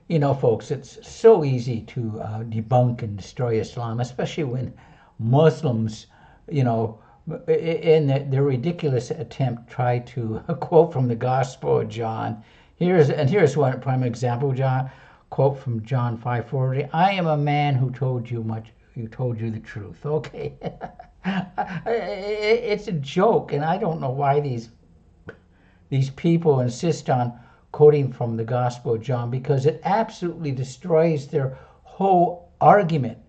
You know, folks, it's so easy to debunk and destroy Islam, especially when Muslims, you know, in their ridiculous attempt, try to quote from the Gospel of John. Here's one prime example. John quote from John 5:40. I am a man who told you much. Who told you the truth. Okay, it's a joke, and I don't know why these people insist on quoting from the Gospel of John, because it absolutely destroys their whole argument.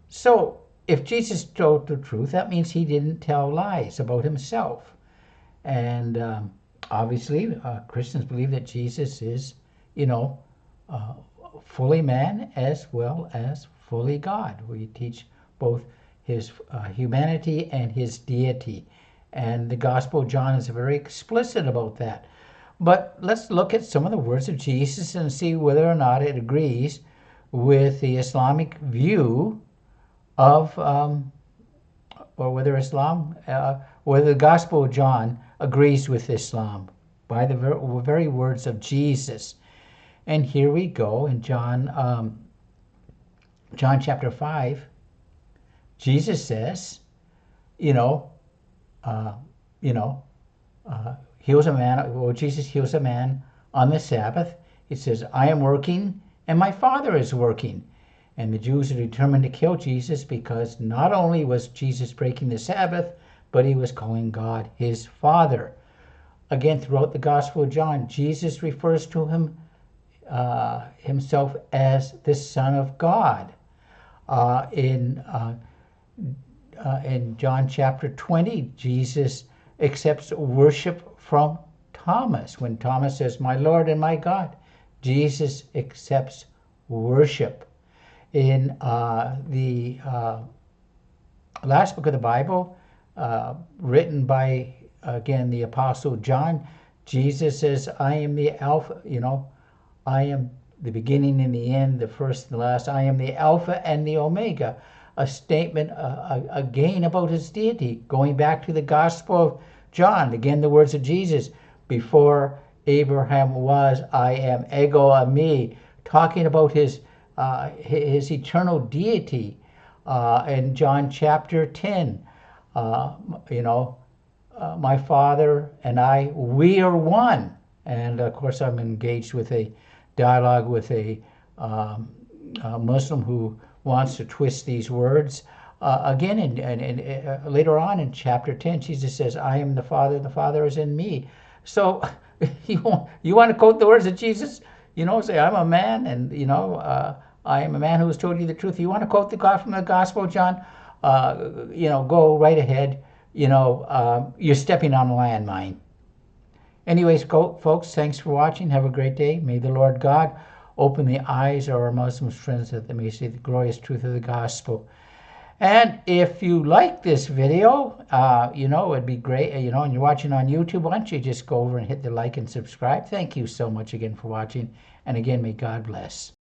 So, if Jesus told the truth, that means he didn't tell lies about himself. And obviously, Christians believe that Jesus is, you know, uh, fully man as well as fully God. We teach both his humanity and his deity. And the Gospel of John is very explicit about that. But let's look at some of the words of Jesus and see whether or not it agrees with the Islamic view of, or whether whether the Gospel of John agrees with Islam by the very words of Jesus. And here we go in John chapter 5. Jesus says, you know, heals a man. Well, Jesus heals a man on the Sabbath. He says, I am working and my Father is working. And the Jews are determined to kill Jesus because not only was Jesus breaking the Sabbath, but he was calling God his Father. Again, throughout the Gospel of John, Jesus refers to himself as the Son of God. In John chapter 20, Jesus accepts worship from Thomas. When Thomas says, my Lord and my God, Jesus accepts worship. In the last book of the Bible, written by, again, the Apostle John, Jesus says, I am the Alpha, I am the beginning and the end, the first and the last. I am the Alpha and the Omega. A statement again about his deity, going back to the Gospel of John. Again, the words of Jesus, before Abraham was, I am, ego eimi, talking about his eternal deity. In John chapter 10, my Father and I, we are one. And of course, I'm engaged with a dialogue with a Muslim who wants to twist these words. Again, and later on in chapter 10, Jesus says, I am the Father is in me. So you want to quote the words of Jesus? Say, I'm a man, and, I am a man who has told you the truth. You want to quote the God from the Gospel of John? Go right ahead. You're stepping on a landmine. Anyways, folks, thanks for watching. Have a great day. May the Lord God open the eyes of our Muslim friends that they may see the glorious truth of the gospel. And if you like this video, it'd be great, and you're watching on YouTube, why don't you just go over and hit the like and subscribe. Thank you so much again for watching. And again, may God bless.